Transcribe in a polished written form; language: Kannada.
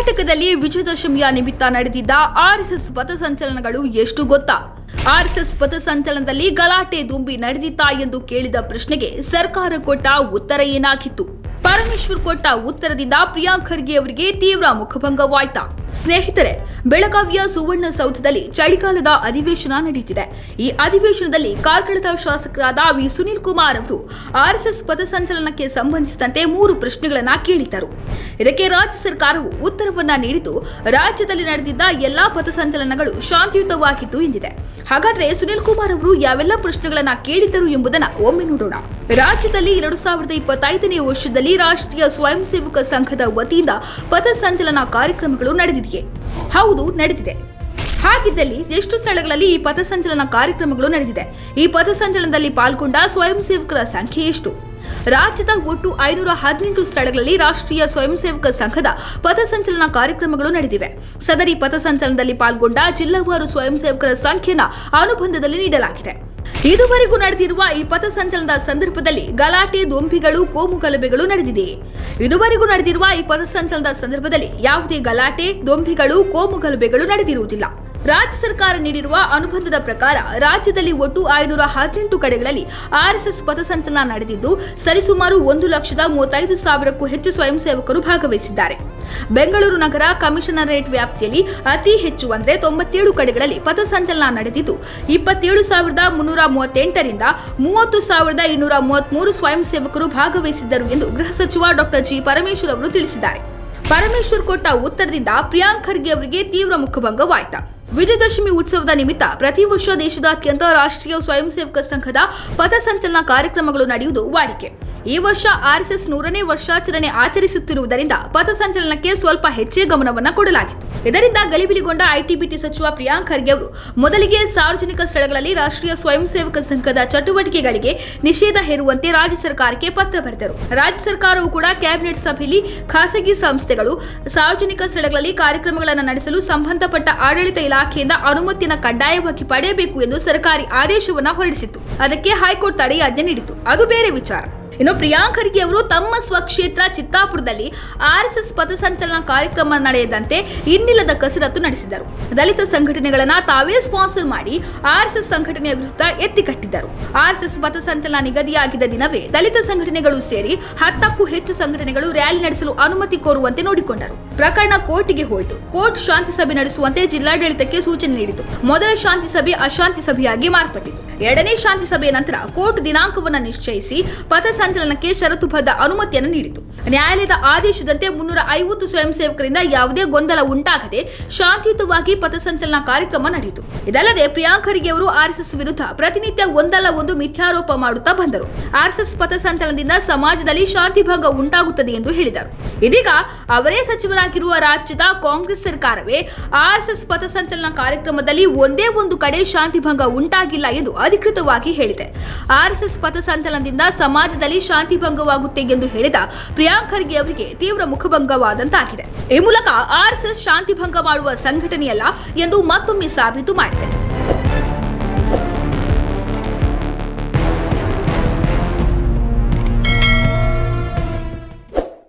ಕರ್ನಾಟಕದಲ್ಲಿ ವಿಜಯದಶಮಿಯ ನಿಮಿತ್ತ ನಡೆದಿದ್ದ ಆರ್ಎಸ್ಎಸ್ ಪಥಸಂಚಲನಗಳು ಎಷ್ಟು ಗೊತ್ತಾ? ಆರ್ಎಸ್ಎಸ್ ಪಥಸಂಚಲನದಲ್ಲಿ ಗಲಾಟೆ ದುಂಬಿ ನಡೆದಿತ್ತಾ ಎಂದು ಕೇಳಿದ ಪ್ರಶ್ನೆಗೆ ಸರ್ಕಾರ ಕೊಟ್ಟ ಉತ್ತರ ಏನಾಗಿತ್ತು? ಪರಮೇಶ್ವರ್ ಕೊಟ್ಟ ಉತ್ತರದಿಂದ ಪ್ರಿಯಾಂಕ್ ಖರ್ಗೆ ಅವರಿಗೆ ತೀವ್ರ ಮುಖಭಂಗವಾಯ್ತಾ? ಸ್ನೇಹಿತರೆ, ಬೆಳಗಾವಿಯ ಸುವರ್ಣಸೌಧದಲ್ಲಿ ಚಳಿಗಾಲದ ಅಧಿವೇಶನ ನಡೆಯುತ್ತಿದೆ. ಈ ಅಧಿವೇಶನದಲ್ಲಿ ಕಾರ್ಕಳದ ಶಾಸಕರಾದ ವಿ ಸುನೀಲ್ ಕುಮಾರ್ ಅವರು ಆರ್ಎಸ್ಎಸ್ ಪಥಸಂಚಲನಕ್ಕೆ ಸಂಬಂಧಿಸಿದಂತೆ 3 ಪ್ರಶ್ನೆಗಳನ್ನು ಕೇಳಿದ್ದರು. ಇದಕ್ಕೆ ರಾಜ್ಯ ಸರ್ಕಾರವು ಉತ್ತರವನ್ನ ನೀಡಿದ್ದು, ರಾಜ್ಯದಲ್ಲಿ ನಡೆದಿದ್ದ ಎಲ್ಲಾ ಪಥಸಂಚಲನಗಳು ಶಾಂತಿಯುತವಾಗಿತ್ತು ಎಂದಿದೆ. ಹಾಗಾದ್ರೆ ಸುನೀಲ್ ಕುಮಾರ್ ಅವರು ಯಾವೆಲ್ಲ ಪ್ರಶ್ನೆಗಳನ್ನ ಕೇಳಿದ್ದರು ಎಂಬುದನ್ನು ಒಮ್ಮೆ ನೋಡೋಣ. ರಾಜ್ಯದಲ್ಲಿ 2025ನೇ ವರ್ಷದಲ್ಲಿ ರಾಷ್ಟ್ರೀಯ ಸ್ವಯಂ ಸೇವಕ ಸಂಘದ ವತಿಯಿಂದ ಪಥಸಂಚಲನ ಕಾರ್ಯಕ್ರಮಗಳು ನಡೆದಿದೆಯೇ? ಹೌದು, ನಡೆದಿದೆ. ಹಾಗಿದ್ದಲ್ಲಿ ಎಷ್ಟು ಸ್ಥಳಗಳಲ್ಲಿ ಈ ಪಥಸಂಚಲನ ಕಾರ್ಯಕ್ರಮಗಳು ನಡೆದಿದೆ? ಈ ಪಥಸಂಚಲನದಲ್ಲಿ ಪಾಲ್ಗೊಂಡ ಸ್ವಯಂ ಸೇವಕರ ಸಂಖ್ಯೆ ಎಷ್ಟು? ರಾಜ್ಯದ ಒಟ್ಟು 518 ಸ್ಥಳಗಳಲ್ಲಿ ರಾಷ್ಟ್ರೀಯ ಸ್ವಯಂ ಸೇವಕ ಸಂಘದ ಪಥಸಂಚಲನ ಕಾರ್ಯಕ್ರಮಗಳು ನಡೆದಿವೆ. ಸದರಿ ಪಥಸಂಚಲನದಲ್ಲಿ ಪಾಲ್ಗೊಂಡ ಜಿಲ್ಲಾವಾರು ಸ್ವಯಂ ಸೇವಕರ ಸಂಖ್ಯೆಯನ್ನು ಅನುಬಂಧದಲ್ಲಿ ನೀಡಲಾಗಿದೆ. ಇದುವರೆಗೂ ನಡೆದಿರುವ ಈ ಪಥಸಂಚಲನದ ಸಂದರ್ಭದಲ್ಲಿ ಗಲಾಟೆ, ದೊಂಬಿಗಳು, ಕೋಮು ಗಲಭೆಗಳು ನಡೆದಿದೆಯೇ? ಇದುವರೆಗೂ ನಡೆದಿರುವ ಈ ಪಥಸಂಚಲನದ ಸಂದರ್ಭದಲ್ಲಿ ಯಾವುದೇ ಗಲಾಟೆ, ದೊಂಬಿಗಳು, ಕೋಮು ಗಲಭೆಗಳು ನಡೆದಿರುವುದಿಲ್ಲ. ರಾಜ್ಯ ಸರ್ಕಾರ ನೀಡಿರುವ ಅನುಬಂಧದ ಪ್ರಕಾರ ರಾಜ್ಯದಲ್ಲಿ ಒಟ್ಟು 518 ಕಡೆಗಳಲ್ಲಿ ಆರ್ಎಸ್ಎಸ್ ಪಥಸಂಚಲನ ನಡೆದಿದ್ದು, ಸರಿಸುಮಾರು 1,35,000ಕ್ಕೂ ಹೆಚ್ಚು ಸ್ವಯಂ ಸೇವಕರು ಭಾಗವಹಿಸಿದ್ದಾರೆ. ಬೆಂಗಳೂರು ನಗರ ಕಮಿಷನರೇಟ್ ವ್ಯಾಪ್ತಿಯಲ್ಲಿ ಅತಿ ಹೆಚ್ಚು ಅಂದರೆ 97 ಕಡೆಗಳಲ್ಲಿ ಪಥಸಂಚಲನ ನಡೆದಿದ್ದು, 27,338 ರಿಂದ 30,233 ಸ್ವಯಂ ಸೇವಕರು ಭಾಗವಹಿಸಿದ್ದರು ಎಂದು ಗೃಹ ಸಚಿವ ಡಾಕ್ಟರ್ ಜಿ ಪರಮೇಶ್ವರ್ ಅವರು ತಿಳಿಸಿದ್ದಾರೆ. ಪರಮೇಶ್ವರ್ ಕೊಟ್ಟ ಉತ್ತರದಿಂದ ಪ್ರಿಯಾಂಕ್ ಖರ್ಗೆ ಅವರಿಗೆ ತೀವ್ರ ಮುಖಭಂಗವಾಯಿತು. ವಿಜಯದಶಮಿ ಉತ್ಸವದ ನಿಮಿತ್ತ ಪ್ರತಿ ವರ್ಷ ದೇಶದಾದ್ಯಂತ ರಾಷ್ಟ್ರೀಯ ಸ್ವಯಂ ಸೇವಕ ಸಂಘದ ಪಥಸಂಚಲನ ಕಾರ್ಯಕ್ರಮಗಳು ನಡೆಯುವುದು ವಾಡಿಕೆ. ಈ ವರ್ಷ ಆರ್ಎಸ್ಎಸ್ 100ನೇ ವರ್ಷಾಚರಣೆ ಆಚರಿಸುತ್ತಿರುವುದರಿಂದ ಪಥಸಂಚಲನಕ್ಕೆ ಸ್ವಲ್ಪ ಹೆಚ್ಚೇ ಗಮನವನ್ನು ಕೊಡಲಾಗಿತ್ತು. ಇದರಿಂದ ಗಲಿಬಿಲಿಗೊಂಡ ಐಟಿ-ಬಿಟಿ ಸಚಿವ ಪ್ರಿಯಾಂಕ್ ಖರ್ಗೆ ಅವರು ಮೊದಲಿಗೆ ಸಾರ್ವಜನಿಕ ಸ್ಥಳಗಳಲ್ಲಿ ರಾಷ್ಟ್ರೀಯ ಸ್ವಯಂ ಸೇವಕ ಸಂಘದ ಚಟುವಟಿಕೆಗಳಿಗೆ ನಿಷೇಧ ಹೇರುವಂತೆ ರಾಜ್ಯ ಸರ್ಕಾರಕ್ಕೆ ಪತ್ರ ಬರೆದರು. ರಾಜ್ಯ ಸರ್ಕಾರವು ಕೂಡ ಕ್ಯಾಬಿನೆಟ್ ಸಭೆಯಲ್ಲಿ ಖಾಸಗಿ ಸಂಸ್ಥೆಗಳು ಸಾರ್ವಜನಿಕ ಸ್ಥಳಗಳಲ್ಲಿ ಕಾರ್ಯಕ್ರಮಗಳನ್ನು ನಡೆಸಲು ಸಂಬಂಧಪಟ್ಟ ಆಡಳಿತ ಇಲಾಖೆಯಿಂದ ಅನುಮತಿಯನ್ನು ಕಡ್ಡಾಯವಾಗಿ ಪಡೆಯಬೇಕು ಎಂದು ಸರ್ಕಾರಿ ಆದೇಶವನ್ನು ಹೊರಡಿಸಿತ್ತು. ಅದಕ್ಕೆ ಹೈಕೋರ್ಟ್ ತಡೆಯಾಜ್ಞೆ ನೀಡಿತು. ಅದು ಬೇರೆ ವಿಚಾರ. ಇನ್ನು ಪ್ರಿಯಾಂಕ್ ಖರ್ಗೆ ಅವರು ತಮ್ಮ ಸ್ವಕ್ಷೇತ್ರ ಚಿತ್ತಾಪುರದಲ್ಲಿ ಆರ್ಎಸ್ಎಸ್ ಪಥಸಂಚಲನ ಕಾರ್ಯಕ್ರಮ ನಡೆಯದಂತೆ ಇನ್ನಿಲ್ಲದ ಕಸರತ್ತು ನಡೆಸಿದರು. ದಲಿತ ಸಂಘಟನೆಗಳನ್ನ ತಾವೇ ಸ್ಪಾನ್ಸರ್ ಮಾಡಿ ಆರ್ಎಸ್ಎಸ್ ಸಂಘಟನೆಯ ವಿರುದ್ಧ ಎತ್ತಿಕಟ್ಟಿದ್ದರು. ಆರ್ಎಸ್ಎಸ್ ಪಥಸಂಚಲನ ನಿಗದಿಯಾಗಿದ್ದ ದಿನವೇ ದಲಿತ ಸಂಘಟನೆಗಳು ಸೇರಿ 10ಕ್ಕೂ ಹೆಚ್ಚು ಸಂಘಟನೆಗಳು ರ್ಯಾಲಿ ನಡೆಸಲು ಅನುಮತಿ ಕೋರುವಂತೆ ನೋಡಿಕೊಂಡರು. ಪ್ರಕರಣ ಕೋರ್ಟಿಗೆ ಹೋಯಿತು. ಕೋರ್ಟ್ ಶಾಂತಿ ಸಭೆ ನಡೆಸುವಂತೆ ಜಿಲ್ಲಾಡಳಿತಕ್ಕೆ ಸೂಚನೆ ನೀಡಿತು. ಮೊದಲ ಶಾಂತಿ ಸಭೆ ಅಶಾಂತಿ ಸಭೆಯಾಗಿ ಮಾರ್ಪಟ್ಟಿತು. 2ನೇ ಶಾಂತಿ ಸಭೆಯ ನಂತರ ಕೋರ್ಟ್ ದಿನಾಂಕವನ್ನು ನಿಶ್ಚಯಿಸಿ ಪಥಸಂಚಲನಕ್ಕೆ ಷರತ್ತುಬದ್ಧ ಅನುಮತಿಯನ್ನು ನೀಡಿತು. ನ್ಯಾಯಾಲಯದ ಆದೇಶದಂತೆ 350 ಸ್ವಯಂ ಸೇವಕರಿಂದ ಯಾವುದೇ ಗೊಂದಲ ಉಂಟಾಗದೆ ಶಾಂತಿಯುತವಾಗಿ ಪಥಸಂಚಲನ ಕಾರ್ಯಕ್ರಮ ನಡೆಯಿತು. ಇದಲ್ಲದೆ ಪ್ರಿಯಾಂಕ್ ಖರ್ಗೆ ಅವರು ಆರ್ಎಸ್ಎಸ್ ವಿರುದ್ಧ ಪ್ರತಿನಿತ್ಯ ಒಂದಲ್ಲ ಒಂದು ಮಿಥ್ಯಾರೋಪ ಮಾಡುತ್ತಾ ಬಂದರು. ಆರ್ಎಸ್ಎಸ್ ಪಥಸಂಚಲನದಿಂದ ಸಮಾಜದಲ್ಲಿ ಶಾಂತಿಭಂಗ ಉಂಟಾಗುತ್ತದೆ ಎಂದು ಹೇಳಿದರು. ಇದೀಗ ಅವರೇ ಸಚಿವರಾಗಿರುವ ರಾಜ್ಯದ ಕಾಂಗ್ರೆಸ್ ಸರ್ಕಾರವೇ ಆರ್ಎಸ್ಎಸ್ ಪಥಸಂಚಲನ ಕಾರ್ಯಕ್ರಮದಲ್ಲಿ ಒಂದೇ ಒಂದು ಕಡೆ ಶಾಂತಿಭಂಗ ಉಂಟಾಗಿಲ್ಲ ಎಂದು ಅಧಿಕೃತವಾಗಿ ಹೇಳಿದೆ. ಆರ್ಎಸ್ಎಸ್ ಪಥಸಂಚಲನದಿಂದ ಸಮಾಜದಲ್ಲಿ ಶಾಂತಿಭಂಗವಾಗುತ್ತೆ ಎಂದು ಹೇಳಿದ ಪ್ರಿಯಾಂಕ್ ಖರ್ಗೆ ಅವರಿಗೆ ತೀವ್ರ ಮುಖಭಂಗವಾದಂತಾಗಿದೆ. ಈ ಮೂಲಕ ಆರ್ಎಸ್ಎಸ್ ಶಾಂತಿಭಂಗ ಮಾಡುವ ಸಂಘಟನೆಯಲ್ಲ ಎಂದು ಮತ್ತೊಮ್ಮೆ ಸಾಬೀತು ಮಾಡಿದೆ.